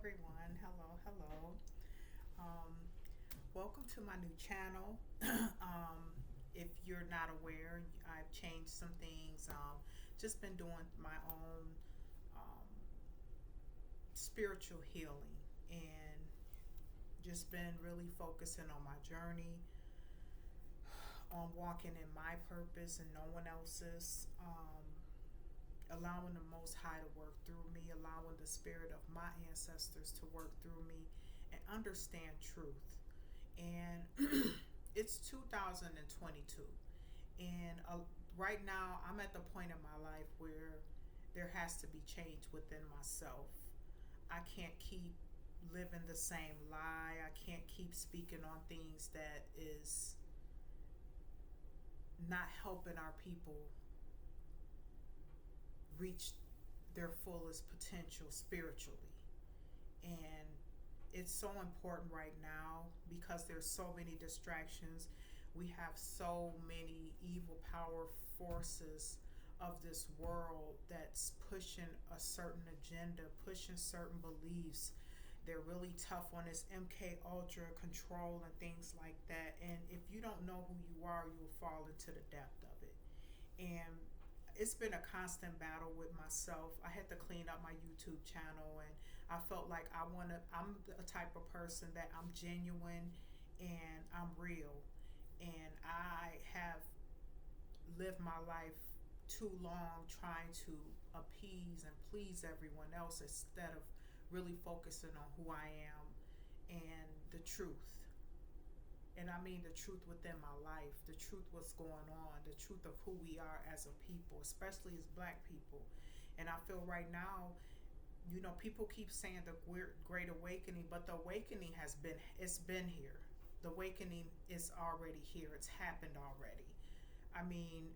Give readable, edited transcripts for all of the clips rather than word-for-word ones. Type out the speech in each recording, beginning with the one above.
everyone. Hello. Um, Welcome to my new channel. If you're not aware, I've changed some things. Just been doing my own um, spiritual healing and just been really focusing on my journey, on walking in my purpose and no one else's. Allowing the Most High to work through me, allowing the spirit of my ancestors to work through me and understand truth. And it's 2022. And right now, I'm at the point in my life where there has to be change within myself. I can't keep living the same lie. I can't keep speaking on things that is not helping our people reach their fullest potential spiritually. And it's so important right now because there's so many distractions. We have so many evil power forces of this world that's pushing a certain agenda, pushing certain beliefs. They're really tough on this MK Ultra control and things like that. And if you don't know who you are, you'll fall into the depth of it. And it's been a constant battle with myself. I had to clean up my YouTube channel, and I felt like I'm the type of person that I'm genuine and I'm real. And I have lived my life too long trying to appease and please everyone else instead of really focusing on who I am and the truth. And I mean the truth within my life, the truth what's going on, the truth of who we are as a people, especially as black people. And I feel right now, people keep saying the great awakening, but the awakening it's been here. The awakening is already here. It's happened already. I mean,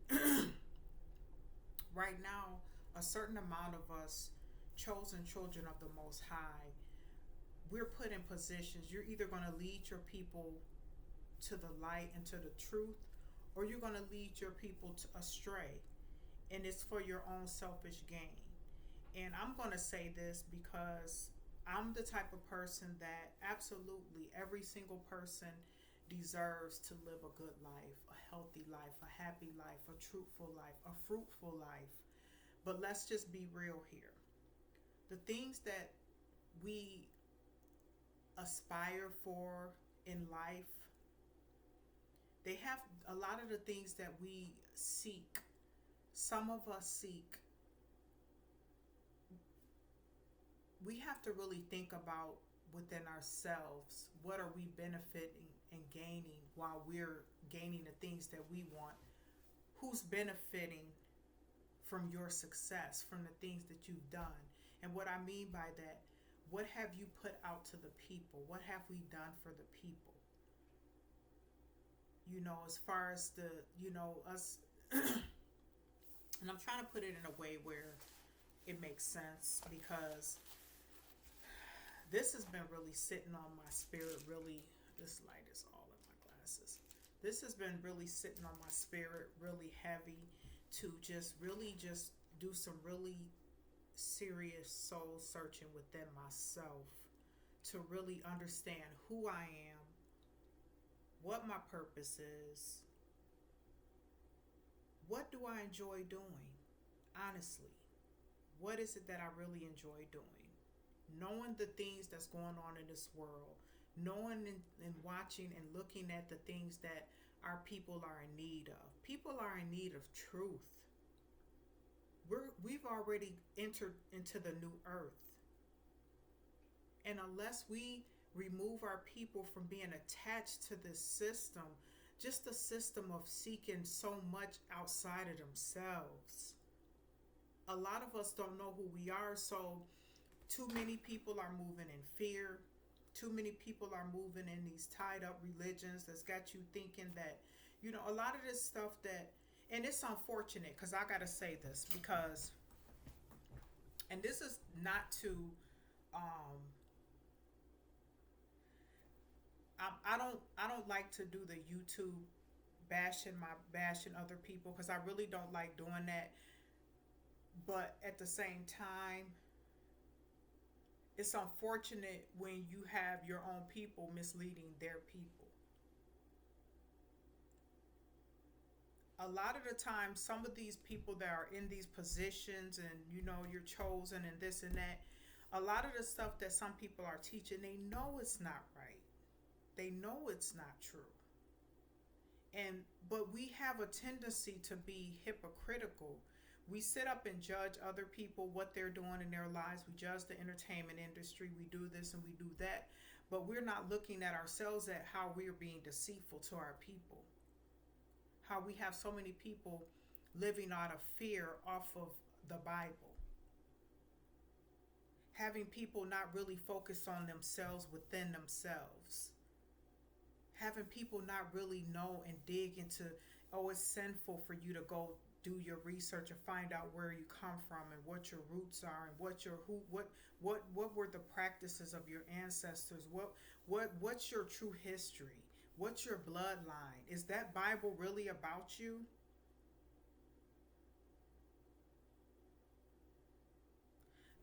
right now, a certain amount of us, chosen children of the Most High, we're put in positions. You're either going to lead your people to the light and to the truth, or you're going to lead your people to astray, and it's for your own selfish gain. And I'm going to say this because I'm the type of person that absolutely every single person deserves to live a good life, a healthy life, a happy life, a truthful life, a fruitful life. But let's just be real here. The things that we aspire for in life, they have a lot of the things that we seek. Some of us seek. We have to really think about within ourselves, what are we benefiting and gaining while we're gaining the things that we want? Who's benefiting from your success, from the things that you've done? And what I mean by that, what have you put out to the people? What have we done for the people? As far as us, and I'm trying to put it in a way where it makes sense, because this has been really sitting on my spirit. Really, this light is all in my glasses. This has been really sitting on my spirit really heavy, to just do some really serious soul searching within myself, to really understand who I am, what my purpose is, what do I enjoy doing, honestly. What is it that I really enjoy doing? Knowing the things that's going on in this world, knowing and watching and looking at the things that our people are in need of. People are in need of truth. We've already entered into the new earth. And unless we remove our people from being attached to this system, just the system of seeking so much outside of themselves, a lot of us don't know who we are. So too many people are moving in fear. Too many people are moving in these tied up religions that's got you thinking that, a lot of this stuff that, and it's unfortunate because I got to say this because, and this is not to, I don't like to do the YouTube bashing other people, because I really don't like doing that. But at the same time, It's unfortunate when you have your own people misleading their people. A lot of the time, some of these people that are in these positions, and you're chosen and this and that, a lot of the stuff that some people are teaching, they know it's not right. They know it's not true. But we have a tendency to be hypocritical. We sit up and judge other people, what they're doing in their lives. We judge the entertainment industry. We do this and we do that. But we're not looking at ourselves, at how we're being deceitful to our people. How we have so many people living out of fear off of the Bible. Having people not really focus on themselves within themselves. Having people not really know and dig into, oh, it's sinful for you to go do your research and find out where you come from and what your roots are and what were the practices of your ancestors, what's your true history, what's your bloodline. Is that Bible really about you?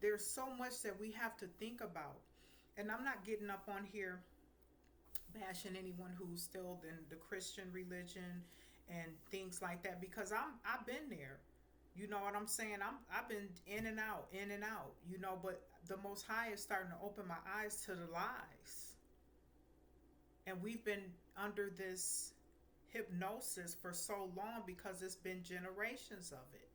There's so much that we have to think about. And I'm not getting up on here bashing anyone who's still in the Christian religion and things like that, because I've been there. You know what I'm saying? I've been in and out, in and out. But the Most High is starting to open my eyes to the lies, and we've been under this hypnosis for so long because it's been generations of it.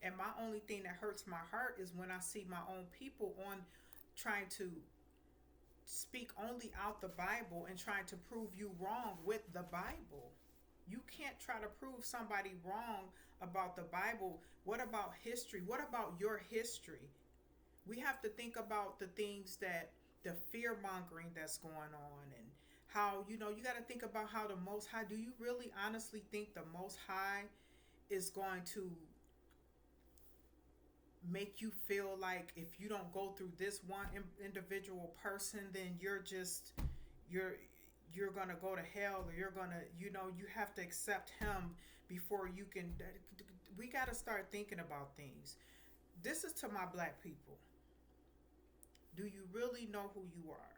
And my only thing that hurts my heart is when I see my own people on trying to speak only out the Bible and trying to prove you wrong with the Bible. You can't try to prove somebody wrong about the Bible. What about history? What about your history? We have to think about the things, that the fear mongering that's going on, and how, you got to think about how the Most High, do you really honestly think the Most High is going to make you feel like if you don't go through this one individual person, then you're gonna go to hell, or you're gonna, you have to accept him before you can. We got to start thinking about things. This is to my black people. Do you really know who you are?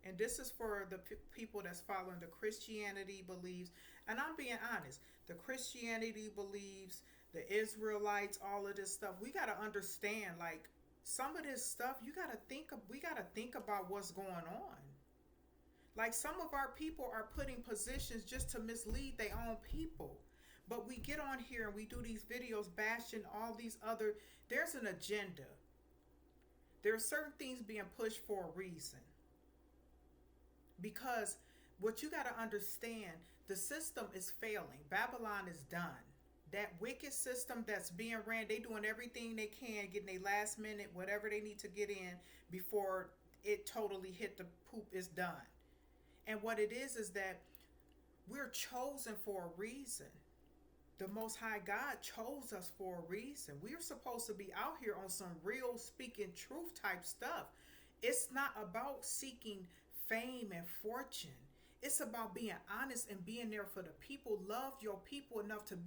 And this is for the people that's following the Christianity beliefs. And I'm being honest, the Christianity beliefs, the Israelites, all of this stuff, we got to understand, like, some of this stuff, we got to think about what's going on. Like, some of our people are put in positions just to mislead their own people. But we get on here and we do these videos bashing all these other, there's an agenda. There are certain things being pushed for a reason. Because what you got to understand, the system is failing. Babylon is done. That wicked system that's being ran, they doing everything they can, getting their last minute, whatever they need to get in before it totally hit the poop is done. And what it is that we're chosen for a reason. The Most High God chose us for a reason. We're supposed to be out here on some real speaking truth type stuff. It's not about seeking fame and fortune. It's about being honest and being there for the people. Love your people enough to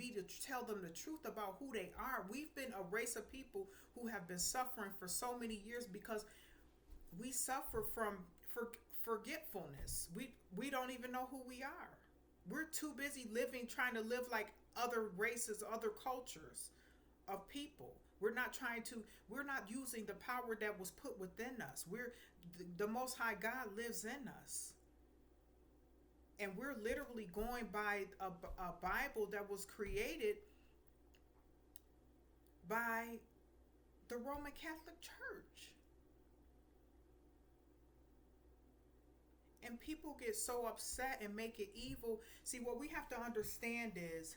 tell them the truth about who they are. We've been a race of people who have been suffering for so many years because we suffer from forgetfulness. We don't even know who we are. We're too busy trying to live like other races, other cultures of people. We're not using the power that was put within us. The Most High God lives in us. And we're literally going by a Bible that was created by the Roman Catholic Church. And people get so upset and make it evil. See, what we have to understand is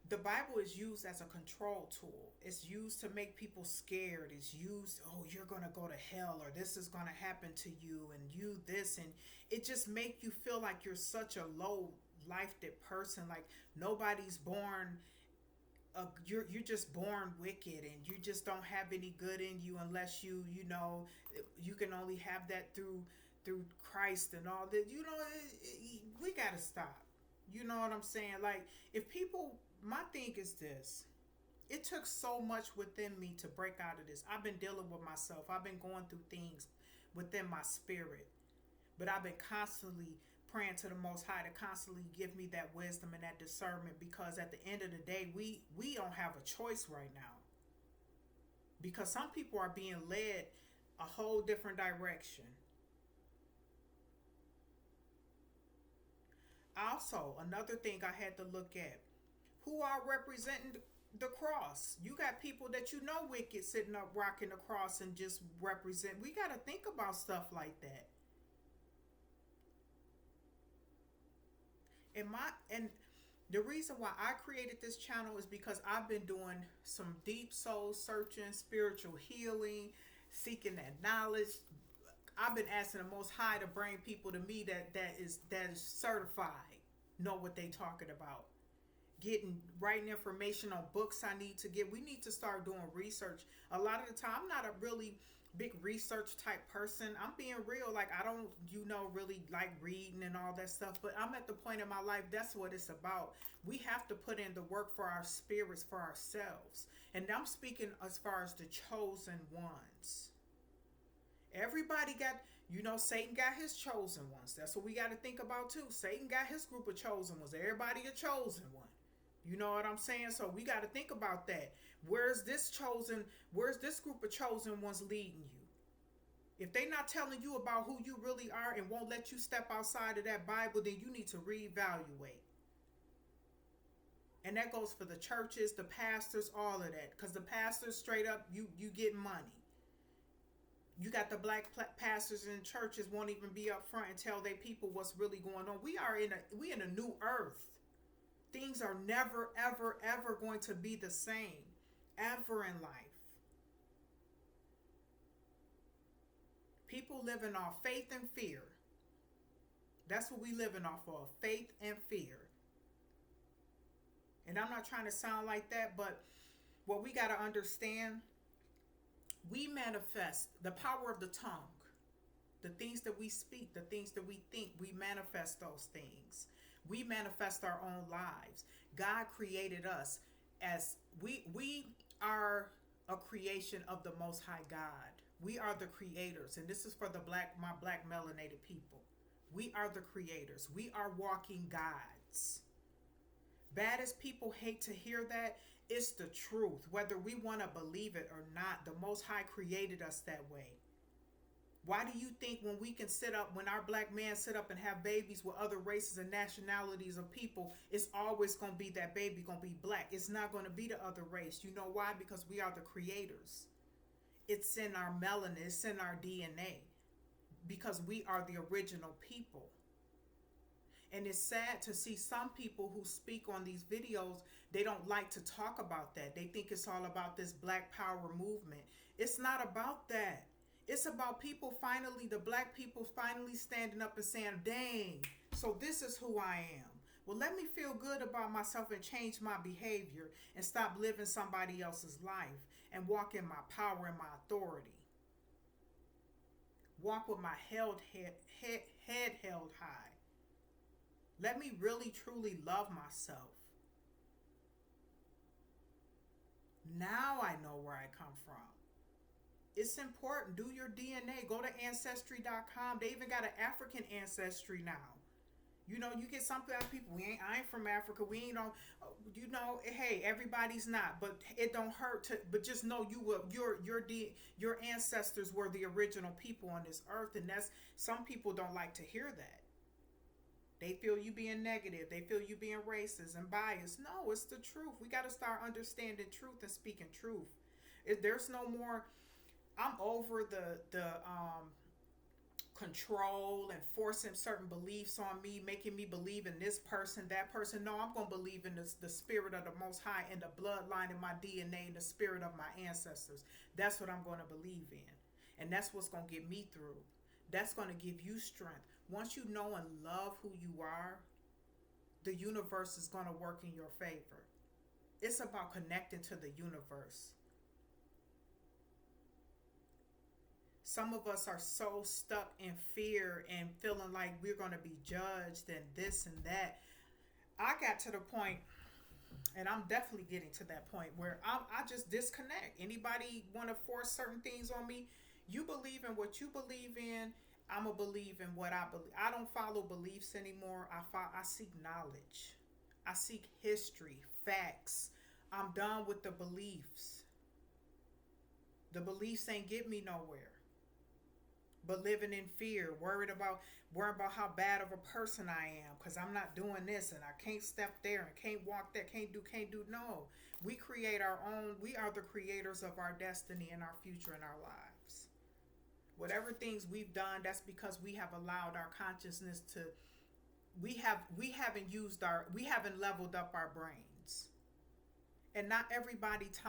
the Bible is used as a control tool. It's used to make people scared. It's used, oh, you're going to go to hell, or this is going to happen to you, and you this, and it just make you feel like you're such a low-lifed person, like nobody's born, you're just born wicked, and you just don't have any good in you unless you can only have that through Christ and all that. We got to stop. You know what I'm saying? Like, if people, my thing is this. It took so much within me to break out of this. I've been dealing with myself. I've been going through things within my spirit. But I've been constantly praying to the Most High to constantly give me that wisdom and that discernment, because at the end of the day, we don't have a choice right now. Because some people are being led a whole different direction. Also, another thing I had to look at, who are representing the cross. You got people that you know wicked sitting up rocking the cross and just represent. We got to think about stuff like that. And the reason why I created this channel is because I've been doing some deep soul searching, spiritual healing, seeking that knowledge. I've been asking the Most High to bring people to me that is certified, know what they talking about. Writing information on books I need to get. We need to start doing research. A lot of the time, I'm not a really big research type person. I'm being real. Like, I don't, really like reading and all that stuff. But I'm at the point in my life, that's what it's about. We have to put in the work for our spirits, for ourselves. And I'm speaking as far as the chosen ones. Everybody got, Satan got his chosen ones. That's what we got to think about too. Satan got his group of chosen ones. Everybody a chosen one. You know what I'm saying? So we got to think about that. Where's this group of chosen ones leading you? If they not telling you about who you really are and won't let you step outside of that Bible, then you need to reevaluate. And that goes for the churches, the pastors, all of that. Because the pastors, straight up, you get money. You got the black pastors in churches won't even be up front and tell their people what's really going on. We in a new earth. Things are never, ever, ever going to be the same, ever in life. People living off faith and fear. That's what we living off of, faith and fear. And I'm not trying to sound like that, but what we got to understand, we manifest the power of the tongue. The things that we speak, the things that we think, we manifest those things. We manifest our own lives. God created us as we are a creation of the Most High God. We are the creators, and this is for my black melanated people. We are the creators. We are walking gods. Bad as people hate to hear that, it's the truth. Whether we want to believe it or not, the Most High created us that way. Why do you think when our black men sit up and have babies with other races and nationalities of people, it's always going to be that baby going to be black? It's not going to be the other race. You know why? Because we are the creators. It's in our melanin. It's in our DNA. Because we are the original people. And it's sad to see some people who speak on these videos, they don't like to talk about that. They think it's all about this black power movement. It's not about that. It's about the black people finally standing up and saying, dang, so this is who I am. Well, let me feel good about myself and change my behavior and stop living somebody else's life and walk in my power and my authority. Walk with my head held high. Let me really, truly love myself. Now I know where I come from. It's important. Do your DNA. Go to Ancestry.com. They even got an African ancestry now. You get some people. I ain't from Africa. We ain't on. Hey, everybody's not. But it don't hurt But just know your ancestors were the original people on this earth, and some people don't like to hear that. They feel you being negative. They feel you being racist and biased. No, it's the truth. We got to start understanding truth and speaking truth. There's no more. I'm over the control and forcing certain beliefs on me, making me believe in this person, that person. No, I'm going to believe in the spirit of the Most High and the bloodline in my DNA and the spirit of my ancestors. That's what I'm going to believe in. And that's what's going to get me through. That's going to give you strength. Once you know and love who you are, the universe is going to work in your favor. It's about connecting to the universe. Some of us are so stuck in fear and feeling like we're going to be judged and this and that. I got to the point And I'm definitely getting to that point where I just disconnect. Anybody want to force certain things on me? You believe in what you believe in. I'm going to believe in what I believe. I don't follow beliefs anymore. I seek knowledge. I seek history, facts. I'm done with the beliefs. The beliefs ain't get me nowhere. But living in fear, worried about how bad of a person I am because I'm not doing this and I can't step there and can't walk there, can't do. No, we create our own. We are the creators of our destiny and our future and our lives. Whatever things we've done, that's because we have allowed our consciousness to. We haven't leveled up our brains, and not everybody's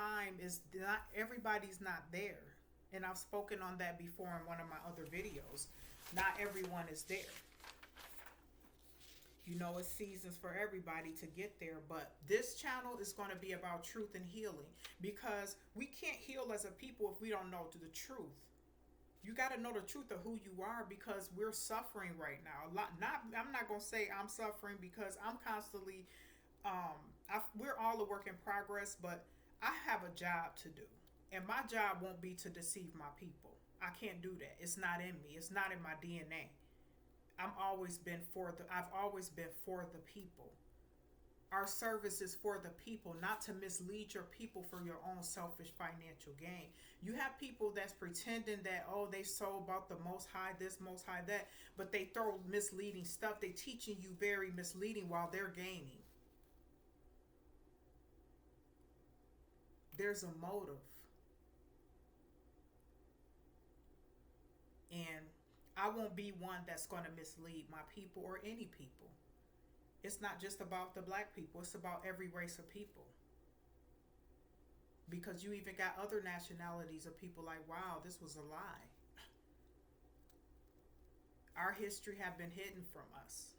not there. And I've spoken on that before in one of my other videos. Not everyone is there. You know, it's seasons for everybody to get there, but this channel is going to be about truth and healing because we can't heal as a people if we don't know the truth. You got to know the truth of who you are because we're suffering right now. I'm not going to say I'm suffering because I'm constantly we're all a work in progress, but I have a job to do. And my job won't be to deceive my people. I can't do that. It's not in me. It's not in my DNA. I've always been for the people. Our service is for the people, not to mislead your people for your own selfish financial gain. You have people that's pretending that, oh, they so about the most high this, most high that, but they throw misleading stuff. They teaching you very misleading while they're gaining. There's a motive. And I won't be one that's going to mislead my people or any people. It's not just about the black people. It's about every race of people. Because you even got other nationalities of people like, wow, this was a lie. Our history have been hidden from us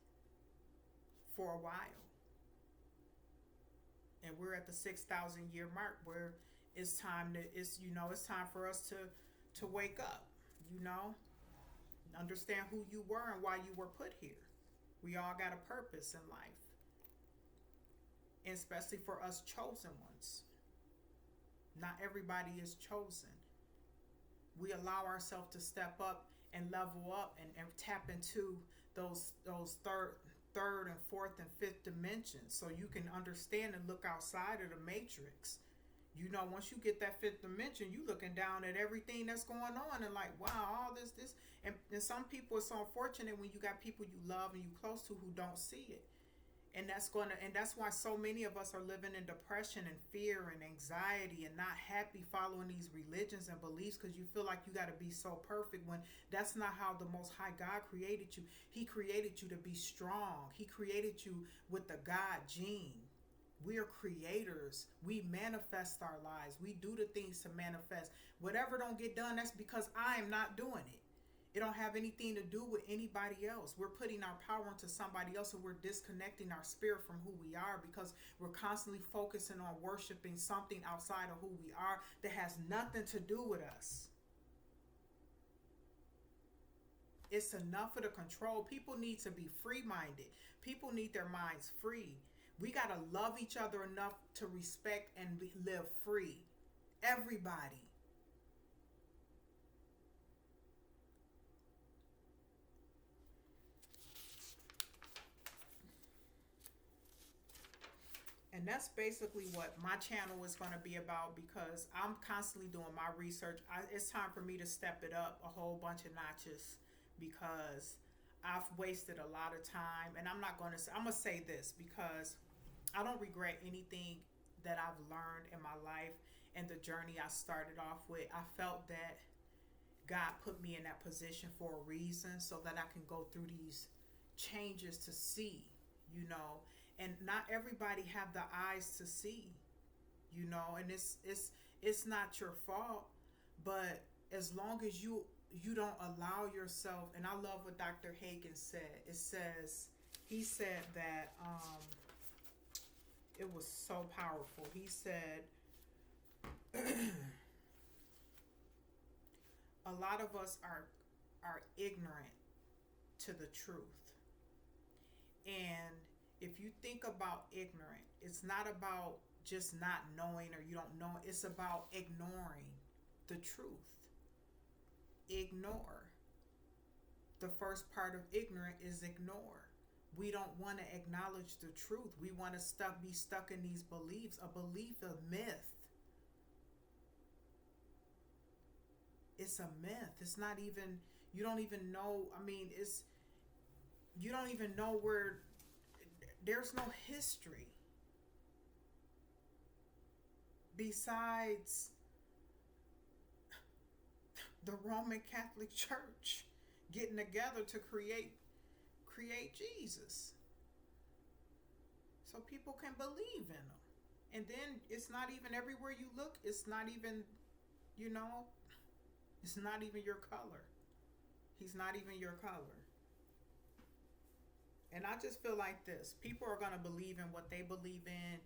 for a while. And we're at the 6,000 year mark where it's time for us to wake up, understand who you were and why you were put here. We all got a purpose in life, and especially for us chosen ones. Not everybody is chosen. We allow ourselves to step up and level up and tap into those third and fourth and fifth dimensions so you can understand and look outside of the matrix. Once you get that fifth dimension, you looking down at everything that's going on and like, wow, all this. And some people, it's so unfortunate when you got people you love and you close to who don't see it. And that's why so many of us are living in depression and fear and anxiety and not happy following these religions and beliefs because you feel like you got to be so perfect when that's not how the Most High God created you. He created you to be strong. He created you with the God gene. We are creators. We manifest our lives. We do the things to manifest. Whatever don't get done, that's because I am not doing it. It don't have anything to do with anybody else. We're putting our power into somebody else, and we're disconnecting our spirit from who we are because we're constantly focusing on worshiping something outside of who we are that has nothing to do with us. It's enough of the control. People need to be free-minded. People need their minds free. We got to love each other enough to respect and live free. Everybody. And that's basically what my channel is going to be about because I'm constantly doing my research. It's time for me to step it up a whole bunch of notches because I've wasted a lot of time. And I'm going to say this because I don't regret anything that I've learned in my life and the journey I started off with. I felt that God put me in that position for a reason so that I can go through these changes to see, and not everybody have the eyes to see, and it's not your fault, but as long as you don't allow yourself, and I love what Dr. Hagen said. He said that it was so powerful. He said a lot of us are ignorant to the truth. And If you think about ignorant, it's not about just not knowing or you don't know. It's about ignoring the truth. Ignore. The first part of ignorant is ignore. We don't want to acknowledge the truth. We want to be stuck in these beliefs. A belief, a myth. It's a myth. It's not even, you don't even know. I mean, you don't even know where, there's no history besides the Roman Catholic Church getting together to create Jesus. So people can believe in him. And then it's not even everywhere you look, it's not even, you know, it's not even your color. He's not even your color. And I just feel like this. People are going to believe in what they believe in.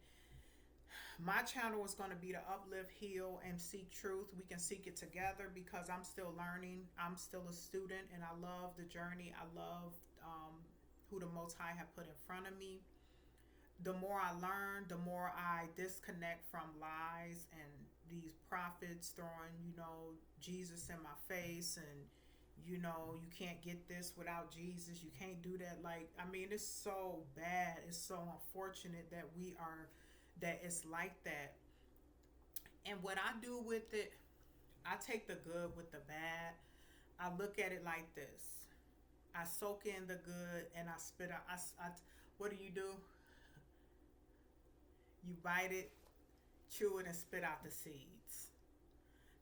My channel is going to be to uplift, heal, and seek truth. We can seek it together because I'm still learning. I'm still a student, and I love the journey. I love who the Most High have put in front of me. The more I learn, the more I disconnect from lies and these prophets throwing, Jesus in my face and, you can't get this without Jesus. You can't do that. Like, I mean, it's so bad. It's so unfortunate that it's like that. And what I do with it, I take the good with the bad. I look at it like this. I soak in the good and I spit out. What do? You bite it, chew it, and spit out the seeds.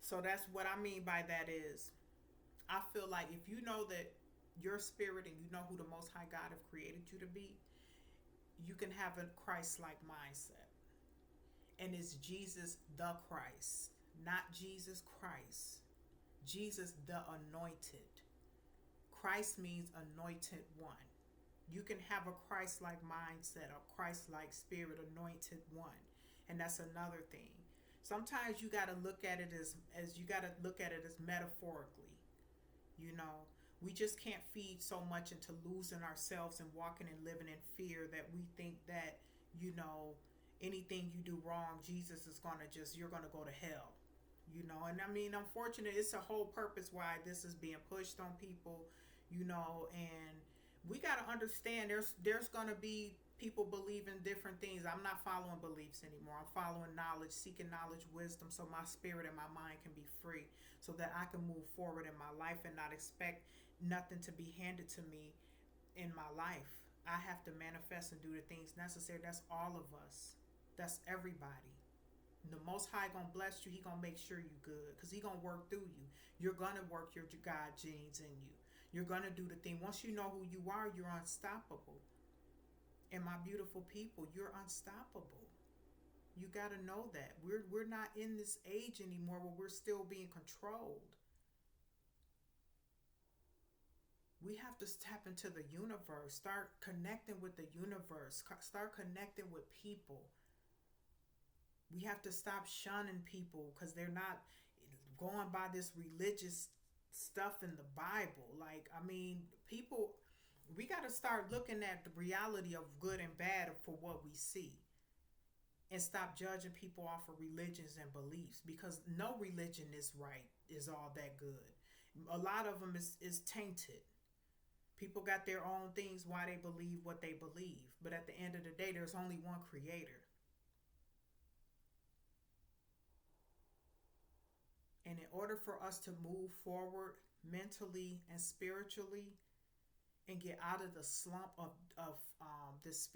So that's what I mean by that is, I feel like if you know that your spirit and you know who the Most High God have created you to be, you can have a Christ-like mindset. And it's Jesus the Christ, not Jesus Christ. Jesus the anointed. Christ means anointed one. You can have a Christ-like mindset, a Christ-like spirit, anointed one. And that's another thing. Sometimes you got to look at it as metaphorically. We just can't feed so much into losing ourselves and walking and living in fear that we think that, anything you do wrong, Jesus is you're going to go to hell. And I mean, unfortunately, it's a whole purpose why this is being pushed on people, and we got to understand there's going to be people believing different things. I'm not following beliefs anymore. I'm following knowledge, seeking knowledge, wisdom, so my spirit and my mind can be free, so that I can move forward in my life and not expect nothing to be handed to me in my life. I have to manifest and do the things necessary. That's all of us. That's everybody. The Most High gonna bless you. He gonna make sure you good, because he gonna work through you. You're gonna work your God genes in you. You're gonna do the thing. Once you know who you are, you're unstoppable. And my beautiful people, you're unstoppable. You gotta know that we're not in this age anymore where we're still being controlled. We have to tap into the universe. Start connecting with the universe. Start connecting with people. We have to stop shunning people because they're not going by this religious stuff in the Bible. Like, I mean, people, we got to start looking at the reality of good and bad for what we see, and stop judging people off of religions and beliefs, because no religion is all that good. A lot of them is tainted. People got their own things why they believe what they believe, but at the end of the day, there's only one creator. And in order for us to move forward mentally and spiritually, and get out of the slump of this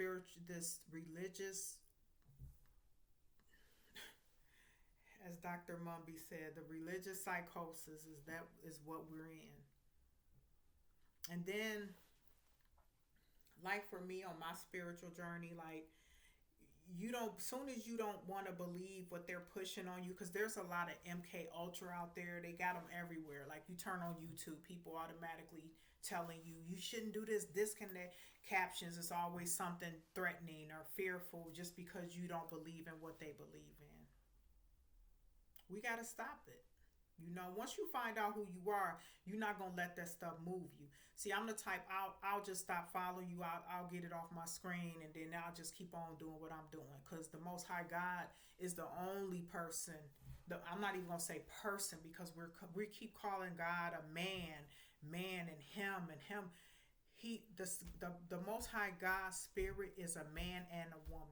religious, as Dr. Mumby said, the religious psychosis is what we're in. And then, like for me on my spiritual journey, like, soon as you don't want to believe what they're pushing on you, because there's a lot of MK Ultra out there. They got them everywhere. Like, you turn on YouTube, people automatically telling you shouldn't do this. Disconnect captions. It's always something threatening or fearful just because you don't believe in what they believe in. We got to stop it. You know, once you find out who you are, you're not gonna let that stuff move you. See, I'm the type I'll just stop following you. I'll get it off my screen, and then I'll just keep on doing what I'm doing. Cause the Most High God is the only person. I'm not even gonna say person because we keep calling God a man, and him. The Most High God spirit is a man and a woman.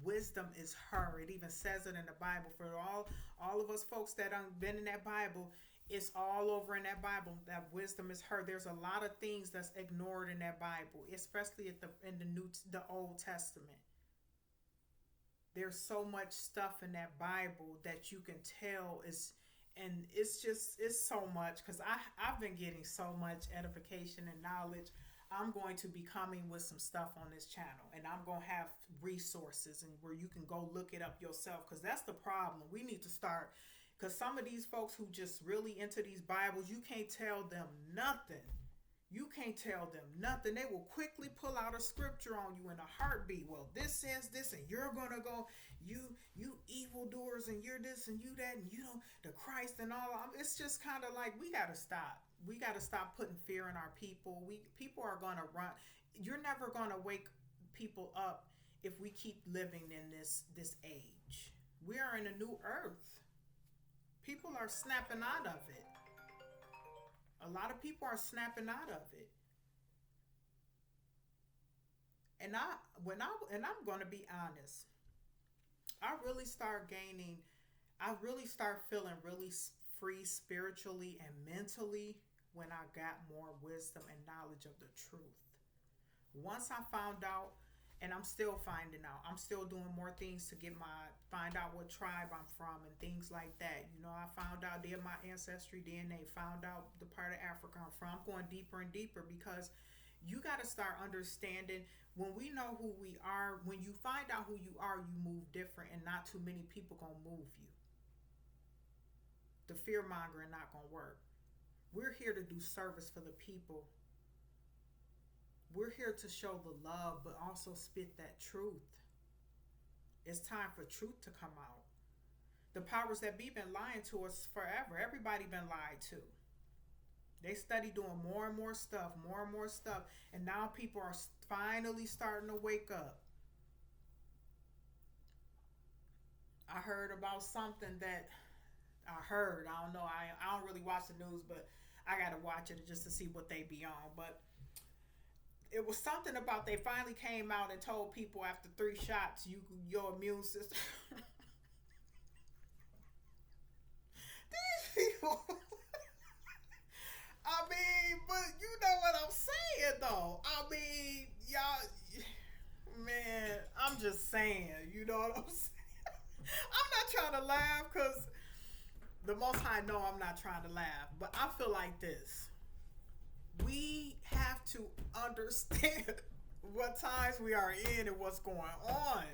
Wisdom is her. It even says it in the Bible. For all of us folks that been in that Bible, it's all over in that Bible that wisdom is her. There's a lot of things that's ignored in that Bible, especially in the Old Testament. There's so much stuff in that Bible that you can tell is, and it's so much, because I've been getting so much edification and knowledge. I'm going to be coming with some stuff on this channel, and I'm going to have resources and where you can go look it up yourself, because that's the problem. We need to start, because some of these folks who just really into these Bibles, you can't tell them nothing. You can't tell them nothing. They will quickly pull out a scripture on you in a heartbeat. Well, this says this, and you're gonna go, you evildoers, and you're this and you that, and you know the Christ and all. It's just kind of like we gotta stop. We gotta stop putting fear in our people. People are gonna run. You're never gonna wake people up if we keep living in this age. We are in a new earth. People are snapping out of it. A lot of people are snapping out of it. And I'm going to be honest. I really start feeling really free spiritually and mentally when I got more wisdom and knowledge of the truth. Once I found out, and I'm still finding out. I'm still doing more things to find out what tribe I'm from and things like that. You know, I found out my ancestry DNA, found out the part of Africa I'm from. I'm going deeper and deeper because you got to start understanding when we know who we are. When you find out who you are, you move different, and not too many people going to move you. The fear mongering not going to work. We're here to do service for the people. We're here to show the love, but also spit that truth. It's time for truth to come out. The powers that be been lying to us forever. Everybody been lied to. They study doing more and more stuff, and now people are finally starting to wake up. I heard about something that I don't know. I don't really watch the news, but I gotta watch it just to see what they be on. But it was something about they finally came out and told people after 3 shots, your immune system. These people. I mean, but you know what I'm saying, though. I mean, y'all, man, I'm just saying, you know what I'm saying? I'm not trying to laugh because the Most High know I'm not trying to laugh, but I feel like this. We have to understand what times we are in and what's going on.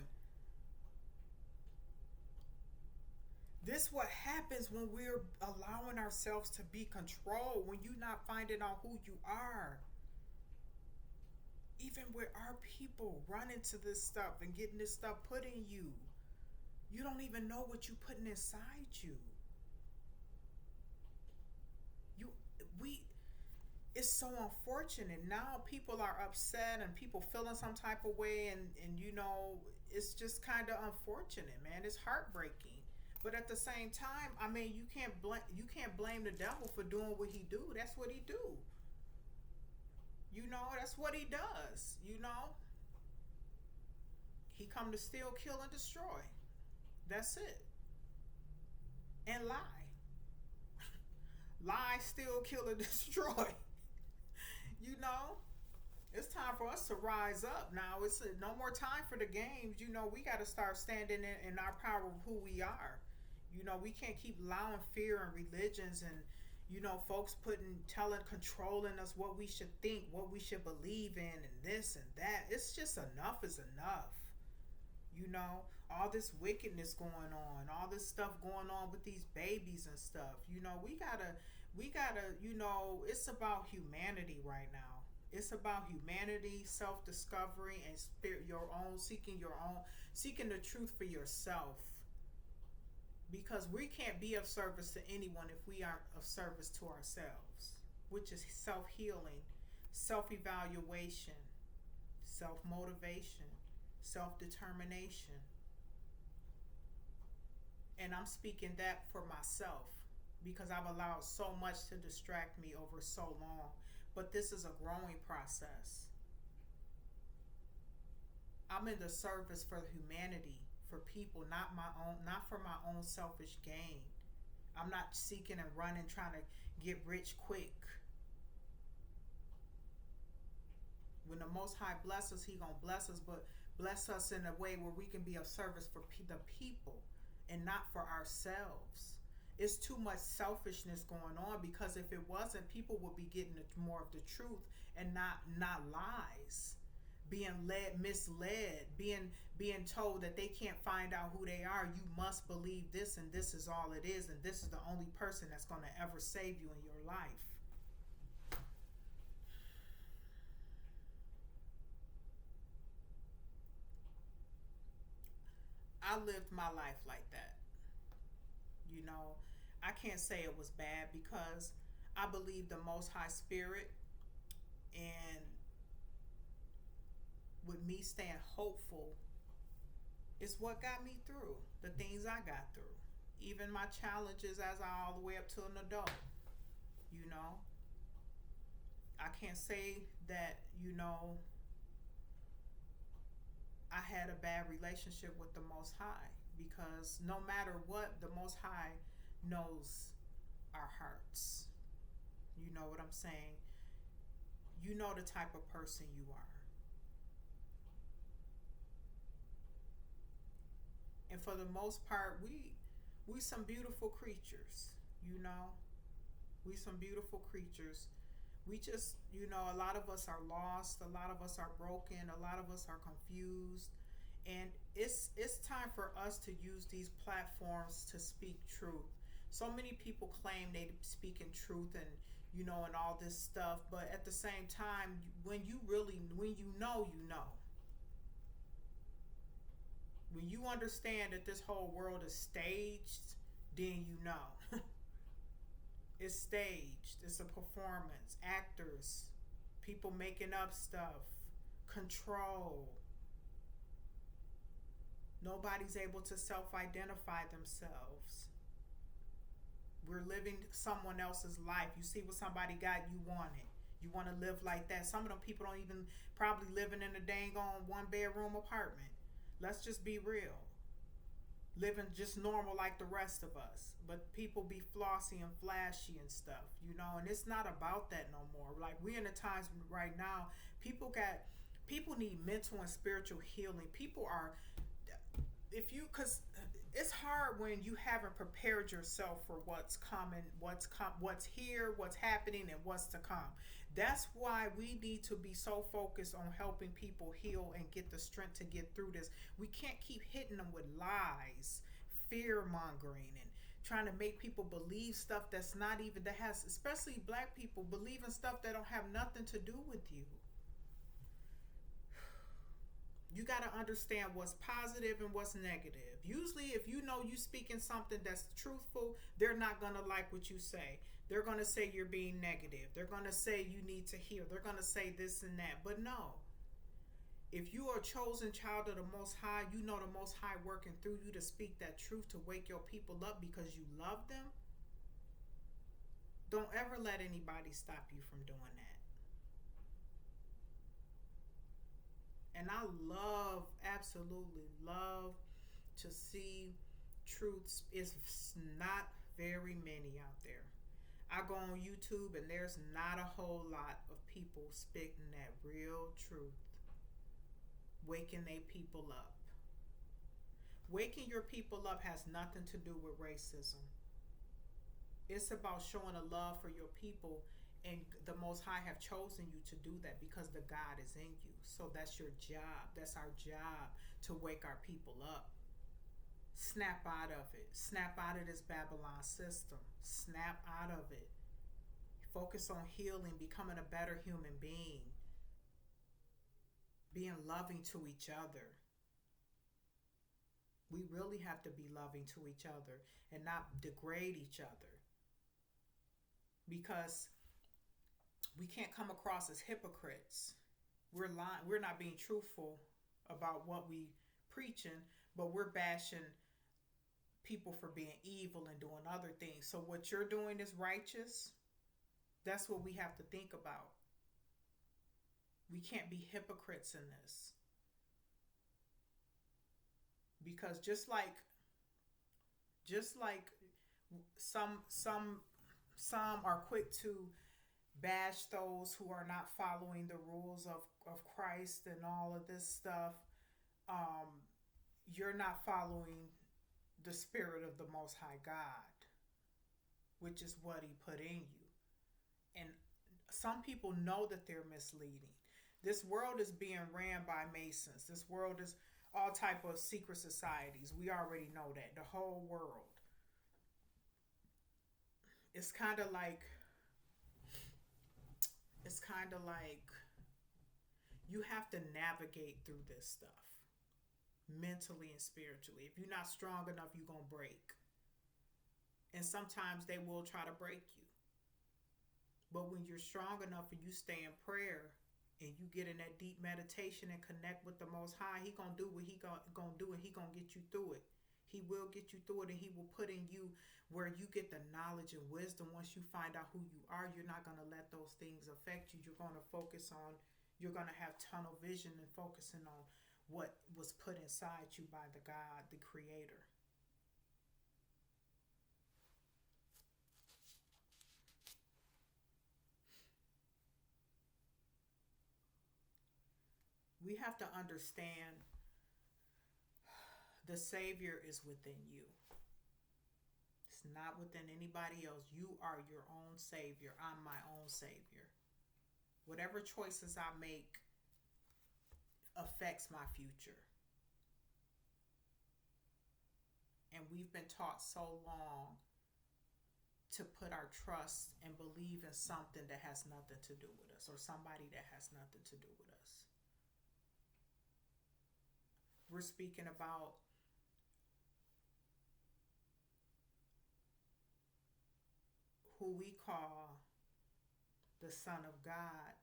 This what happens when we're allowing ourselves to be controlled, when you're not finding out who you are. Even with our people running to this stuff and getting this stuff put in you, you don't even know what you're putting inside you. It's so unfortunate. Now people are upset and people feeling some type of way, and you know, it's just kind of unfortunate, man. It's heartbreaking. But at the same time, I mean, you can't blame the devil for doing what he do. That's what he do. You know, that's what he does, you know. He come to steal, kill, and destroy. That's it. And lie. Lie, steal, kill, and destroy. You know, it's time for us to rise up now. It's no more time for the games. You know, we got to start standing in our power of who we are. You know, we can't keep allowing fear and religions and, you know, folks controlling us what we should think, what we should believe in, and this and that. It's just enough is enough. You know, all this wickedness going on, all this stuff going on with these babies and stuff. You know, we gotta, you know, it's about humanity right now. It's about humanity, self-discovery, and seeking the truth for yourself. Because we can't be of service to anyone if we aren't of service to ourselves, which is self healing, self evaluation, self motivation, self determination. And I'm speaking that for myself because I've allowed so much to distract me over so long. But this is a growing process. I'm in the service for humanity, for people, not my own, not for my own selfish gain. I'm not seeking and running trying to get rich quick. When the Most High bless us, He gonna bless us, but bless us in a way where we can be of service for the people and not for ourselves. It's too much selfishness going on because if it wasn't, people would be getting more of the truth and not lies, being misled, being told that they can't find out who they are. You must believe this, and this is all it is, and this is the only person that's going to ever save you in your life. I lived my life like that. You know, I can't say it was bad because I believe the Most High Spirit, and with me staying hopeful is what got me through the things I got through. Even my challenges as I all the way up to an adult. You know, I can't say that, I had a bad relationship with the Most High because no matter what, the Most High knows our hearts. You know what I'm saying? You know the type of person you are. And for the most part, we some beautiful creatures, you know. We some beautiful creatures. We just, a lot of us are lost, a lot of us are broken, a lot of us are confused. And it's time for us to use these platforms to speak truth. So many people claim they speak in truth and and all this stuff, but at the same time, when you know, you know. When you understand that this whole world is staged, then you know. It's staged. It's a performance. Actors, people making up stuff, control. Nobody's able to self-identify themselves. We're living someone else's life. You see what somebody got, you want it. You want to live like that. Some of them people don't even probably living in a dang on one bedroom apartment. Let's just be real. Living just normal like the rest of us. But people be flossy and flashy and stuff, and it's not about that no more. Like we're in a times right now, people need mental and spiritual healing. People are, cause it's hard when you haven't prepared yourself for what's coming, what's here, what's happening, and what's to come. That's why we need to be so focused on helping people heal and get the strength to get through this. We can't keep hitting them with lies, fear mongering, and trying to make people believe stuff that has, especially black people, believe in stuff that don't have nothing to do with you. You got to understand what's positive and what's negative. Usually, if you speaking something that's truthful, they're not going to like what you say. They're going to say you're being negative. They're going to say you need to heal. They're going to say this and that. But no. If you are a chosen child of the Most High, you know the Most High working through you to speak that truth, to wake your people up because you love them. Don't ever let anybody stop you from doing that. And I absolutely love to see truths. It's not very many out there. I go on YouTube and there's not a whole lot of people spitting that real truth, waking their people up. Waking your people up has nothing to do with racism. It's about showing a love for your people, and the Most High have chosen you to do that because the God is in you. So that's your job. That's our job, to wake our people up. Snap out of it. Snap out of this Babylon system. Snap out of it. Focus on healing, becoming a better human being. Being loving to each other. We really have to be loving to each other and not degrade each other, because we can't come across as hypocrites. We're lying. We're not being truthful about what we preaching, but we're bashing people for being evil and doing other things. So what you're doing is righteous. That's what we have to think about. We can't be hypocrites in this, because just like some are quick to bash those who are not following the rules of Christ and all of this stuff. um you're not following the spirit of the most high God, which is what he put in you. And some people know that they're misleading. This world is being ran by Masons. This world is all type of secret societies. We already know that. The whole world. It's kind of like it's kind of like you have to navigate through this stuff mentally and spiritually. If you're not strong enough, you're going to break. And sometimes they will try to break you. But when you're strong enough and you stay in prayer and you get in that deep meditation and connect with the Most High, he going to do what he going to do, and he going to get you through it. He will get you through it, and he will put in you where you get the knowledge and wisdom. Once you find out who you are, you're not going to let those things affect you. You're going to focus on, you're going to have tunnel vision and focusing on what was put inside you by the God, the Creator. We have to understand the Savior is within you. It's not within anybody else. You are your own Savior. I'm my own Savior. Whatever choices I make affects my future. And we've been taught so long to put our trust and believe in something that has nothing to do with us, or somebody that has nothing to do with us. We're speaking about who we call the Son of God.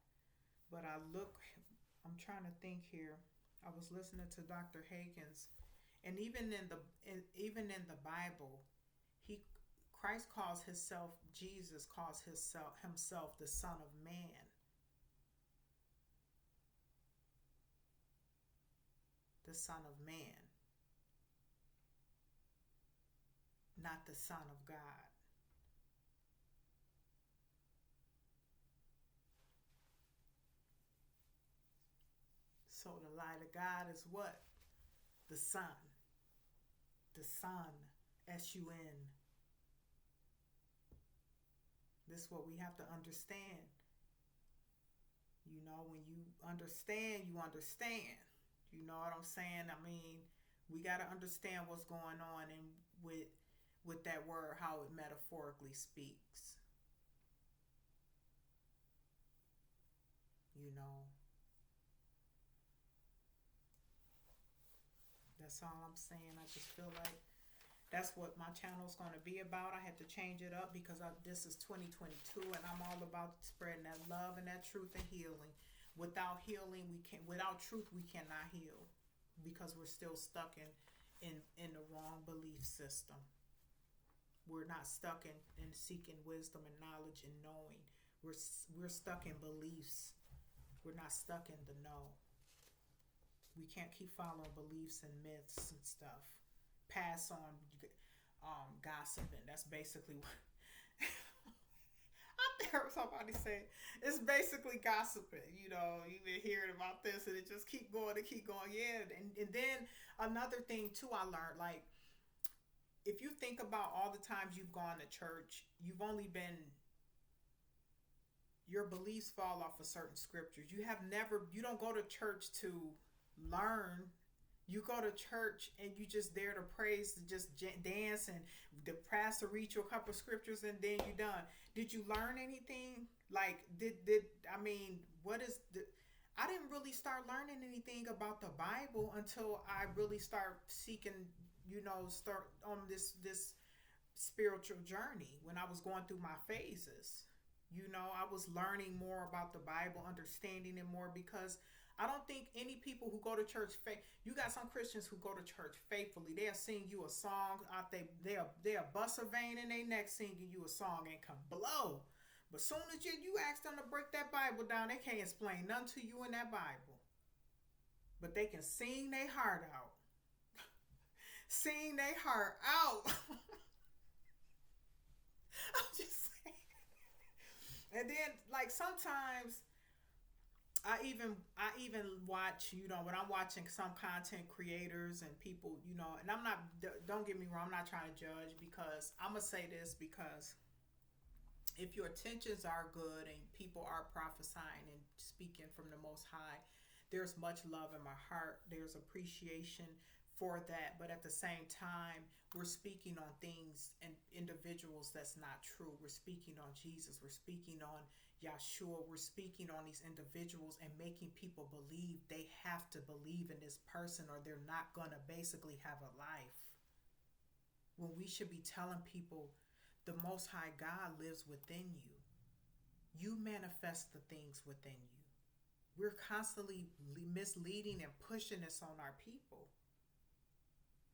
But I'm trying to think here. I was listening to Dr. Hagen's, and even in the Bible, he Christ calls himself, Jesus calls himself the Son of Man. The Son of Man, not the Son of God. So the light of God is what? The sun. The sun. S-U-N. This is what we have to understand. You know, when you understand, you understand. You know what I'm saying? I mean, we got to understand what's going on, and with that word, how it metaphorically speaks. You know, that's all I'm saying. I just feel like that's what my channel is going to be about. I had to change it up because this is 2022, and I'm all about spreading that love and that truth and healing. Without healing, we can't. Without truth, we cannot heal, because we're still stuck in the wrong belief system. We're not stuck in seeking wisdom and knowledge and knowing. We're stuck in beliefs. We're not stuck in the know. We can't keep following beliefs and myths and stuff. Pass on gossiping. That's basically what I heard somebody say. It's basically gossiping. You know, you've been hearing about this, and it just keep going and keep going. Yeah, and then another thing too, I learned, like, if you think about all the times you've gone to church, your beliefs fall off of certain scriptures. You don't go to church to learn. You go to church and you just there to praise, to just dance, and the pastor read you a couple of scriptures and then you're done. Did you learn anything? Like, I didn't really start learning anything about the Bible until I really start seeking start on this spiritual journey when I was going through my phases. I was learning more about the Bible, understanding it more, because I don't think any people who go to church you got some Christians who go to church faithfully. They'll sing you a song out they'll bust a vein in their neck singing you a song and can blow. But soon as you ask them to break that Bible down, they can't explain nothing to you in that Bible. But they can sing their heart out. Sing their heart out. I'm just saying. And then like sometimes I even watch, when I'm watching some content creators and people, and I'm not, don't get me wrong, I'm not trying to judge, because I'm gonna say this, because if your intentions are good and people are prophesying and speaking from the Most High, there's much love in my heart. There's appreciation for that. But at the same time, we're speaking on things and individuals that's not true. We're speaking on Jesus. We're speaking on Yahshua. We're speaking on these individuals and making people believe they have to believe in this person or they're not going to basically have a life. When we should be telling people the Most High God lives within you. You manifest the things within you. We're constantly misleading and pushing this on our people.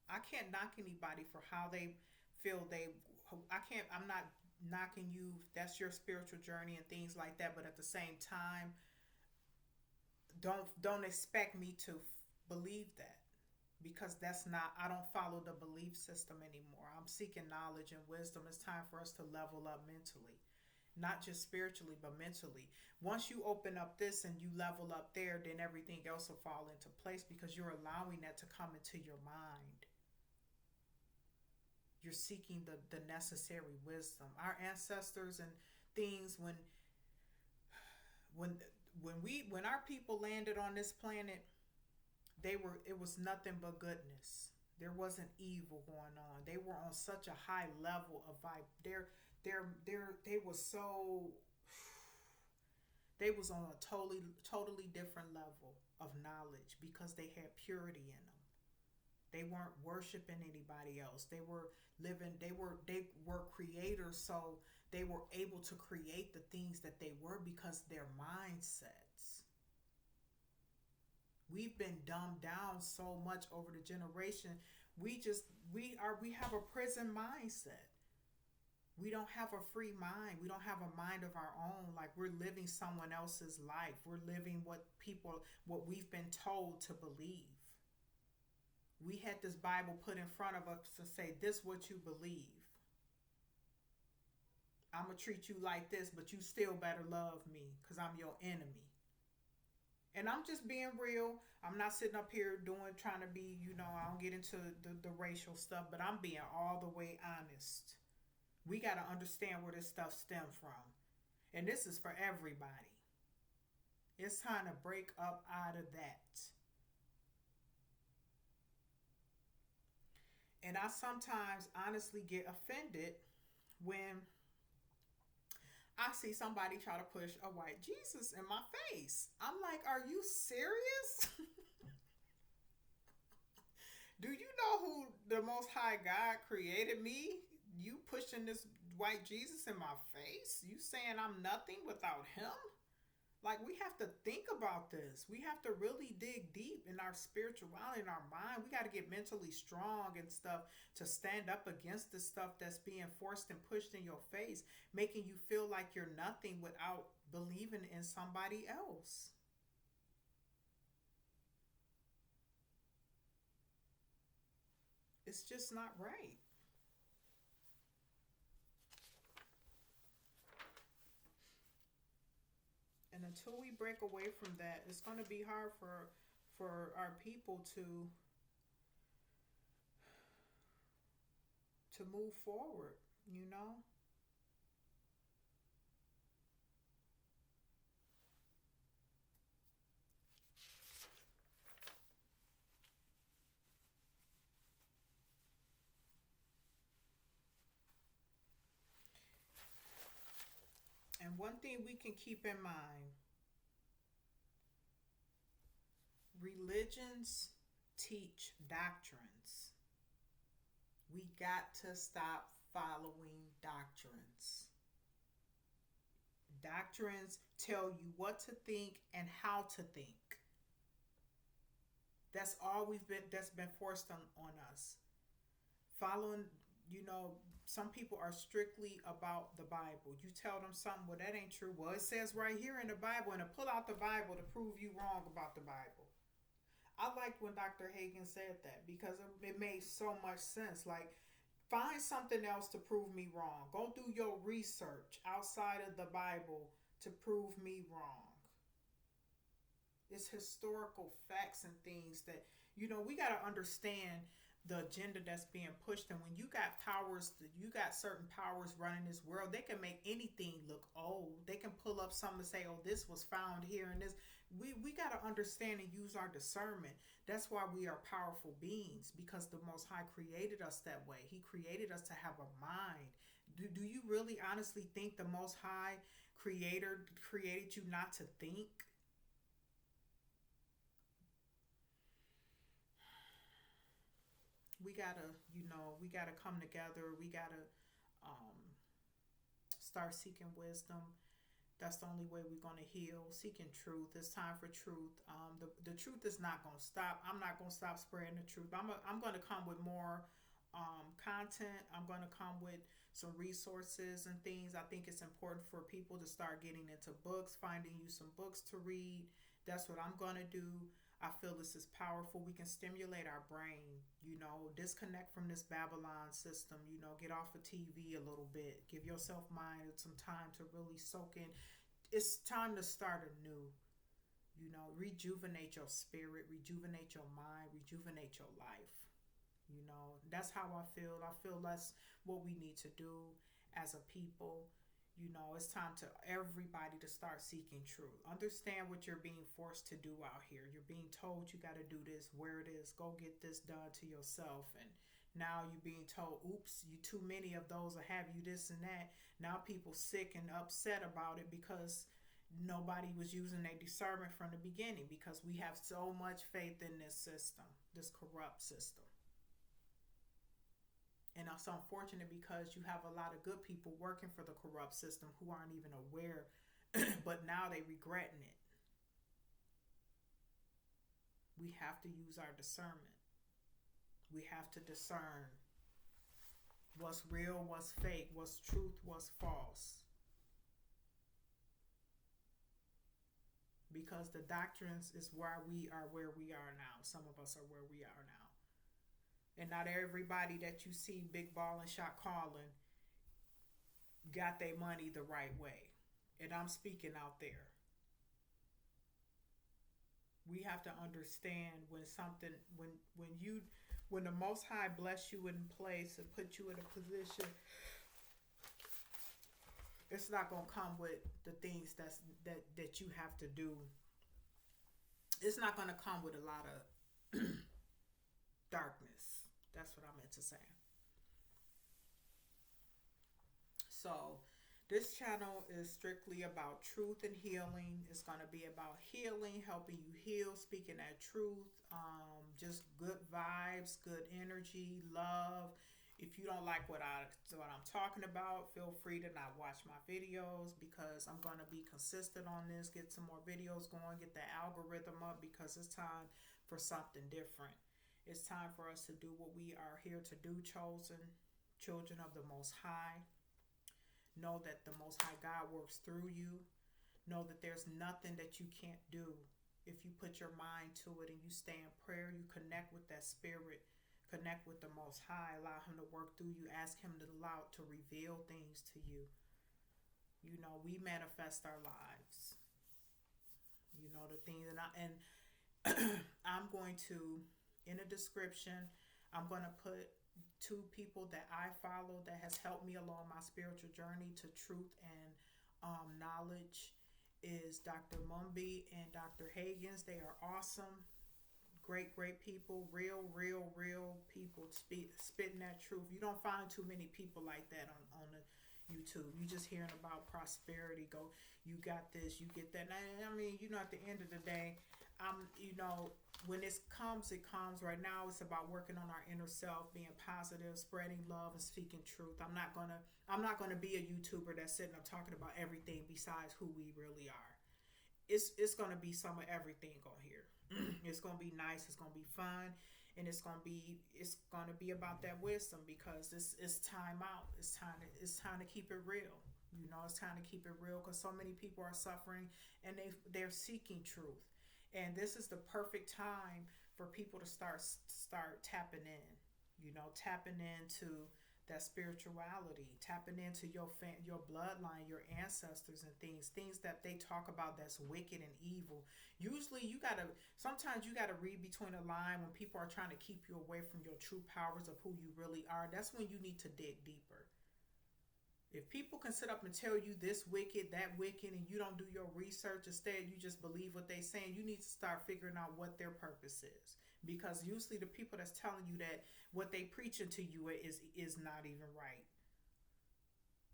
I can't knock anybody for how they feel I'm not knocking you. That's your spiritual journey and things like that. But at the same time, don't expect me to believe that, because I don't follow the belief system anymore. I'm seeking knowledge and wisdom. It's time for us to level up mentally, not just spiritually, but mentally. Once you open up this and you level up there, then everything else will fall into place, because you're allowing that to come into your mind. You're seeking the necessary wisdom. Our ancestors and things, when our people landed on this planet, it was nothing but goodness. There wasn't evil going on. They were on such a high level of vibe. They was on a totally different level of knowledge, because they had purity in them. They weren't worshiping anybody else. They were creators, so they were able to create the things that they were because their mindsets. We've been dumbed down so much over the generation. We have a prison mindset. We don't have a free mind. We don't have a mind of our own. Like, we're living someone else's life. We're living what we've been told to believe. We had this Bible put in front of us to say, this what you believe. I'm going to treat you like this, but you still better love me because I'm your enemy. And I'm just being real. I'm not sitting up here trying to be, I don't get into the racial stuff, but I'm being all the way honest. We got to understand where this stuff stems from. And this is for everybody. It's time to break up out of that. And I sometimes honestly get offended when I see somebody try to push a white Jesus in my face. I'm like, are you serious? Do you know who the Most High God created me? You pushing this white Jesus in my face? You saying I'm nothing without him? Like, we have to think about this. We have to really dig deep in our spirituality, in our mind. We got to get mentally strong and stuff to stand up against the stuff that's being forced and pushed in your face, making you feel like you're nothing without believing in somebody else. It's just not right. And until we break away from that, it's going to be hard for our people to move forward, And one thing we can keep in mind, religions teach doctrines. We got to stop following doctrines. Doctrines tell you what to think and how to think. That's all that's been forced on us. Following, some people are strictly about the Bible. You tell them something, well, that ain't true. Well, it says right here in the Bible, and to pull out the Bible to prove you wrong about the Bible. I liked when Dr. Hagen said that because it made so much sense. Like, find something else to prove me wrong. Go do your research outside of the Bible to prove me wrong. It's historical facts and things that, we got to understand the agenda that's being pushed. And when you got powers, you got certain powers running this world, they can make anything look old. They can pull up something and say, oh, this was found here and this. We got to understand and use our discernment. That's why we are powerful beings, because the Most High created us that way. He created us to have a mind. Do you really honestly think the Most High Creator created you not to think? We gotta, we gotta come together. We gotta start seeking wisdom. That's the only way we're gonna heal. Seeking truth. It's time for truth. The truth is not gonna stop. I'm not gonna stop spreading the truth. I'm gonna come with more content. I'm gonna come with some resources and things. I think it's important for people to start getting into books, finding you some books to read. That's what I'm gonna do. I feel this is powerful. We can stimulate our brain, disconnect from this Babylon system, get off of TV a little bit. Give yourself mind some time to really soak in. It's time to start anew, rejuvenate your spirit, rejuvenate your mind, rejuvenate your life. That's how I feel. I feel that's what we need to do as a people. It's time to everybody to start seeking truth. Understand what you're being forced to do out here. You're being told you got to do this, where it is, go get this done to yourself. And now you're being told, oops, you too many of those will have you this and that. Now people sick and upset about it because nobody was using their discernment from the beginning, because we have so much faith in this system, this corrupt system. And it's unfortunate because you have a lot of good people working for the corrupt system who aren't even aware, but now they regretting it. We have to use our discernment. We have to discern what's real, what's fake, what's truth, what's false. Because the doctrines is why we are where we are now. Some of us are where we are now. And not everybody that you see big ball and shot calling got their money the right way. And I'm speaking out there. We have to understand when something, when the Most High bless you in place and put you in a position, it's not gonna come with the things that you have to do. It's not gonna come with a lot of darkness. That's what I meant to say. So this channel is strictly about truth and healing. It's going to be about healing, helping you heal, speaking that truth, just good vibes, good energy, love. If you don't like what I'm talking about, feel free to not watch my videos, because I'm going to be consistent on this, get some more videos going, get the algorithm up, because it's time for something different. It's time for us to do what we are here to do, chosen children of the Most High. Know that the Most High God works through you. Know that there's nothing that you can't do. If you put your mind to it and you stay in prayer, you connect with that spirit, connect with the Most High, allow Him to work through you, ask Him to reveal things to you. We manifest our lives. The things, and I'm going to, in the description, I'm going to put 2 people that I follow that has helped me along my spiritual journey to truth and knowledge, is Dr. Mumby and Dr. Hagens. They are awesome, great people, real people spitting that truth. You don't find too many people like that on the YouTube. You just hearing about prosperity. You got this, you get that. I mean, at the end of the day, you know, when it comes, it comes. Right now, it's about working on our inner self, being positive, spreading love, and speaking truth. I'm not gonna be a YouTuber that's sitting up talking about everything besides who we really are. It's gonna be some of everything on here. It's gonna be nice. It's gonna be fun, and it's gonna be about that wisdom because it's time out. It's time to keep it real. You know, it's time to keep it real because so many people are suffering and they're seeking truth, and this is the perfect time for people to start tapping in. You know, tapping into that spirituality, tapping into your bloodline, your ancestors, and things that they talk about that's wicked and evil. Usually, sometimes you gotta read between the line when people are trying to keep you away from your true powers of who you really are. That's when you need to dig deeper. If people can sit up and tell you this wicked, that wicked, and you don't do your research, instead you just believe what they saying, you need to start figuring out what their purpose is. Because usually the people that's telling you that what they preaching to you is not even right.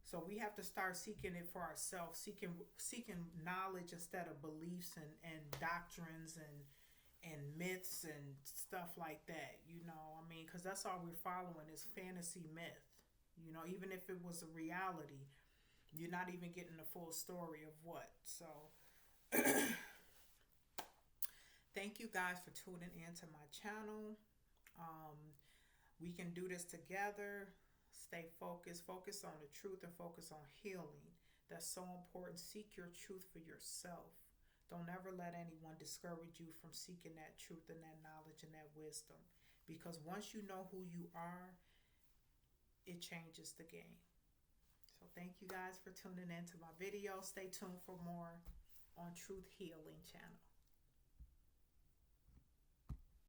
So we have to start seeking it for ourselves, seeking knowledge instead of beliefs and doctrines and myths and stuff like that. You know, I mean, because that's all we're following is fantasy myth. You know, even if it was a reality, you're not even getting the full story of what. So, thank you guys for tuning in to my channel. We can do this together. Stay focused. Focus on the truth and focus on healing. That's so important. Seek your truth for yourself. Don't ever let anyone discourage you from seeking that truth and that knowledge and that wisdom. Because once you know who you are, it changes the game. So thank you guys for tuning in to my video. Stay tuned for more on Truth Healing channel.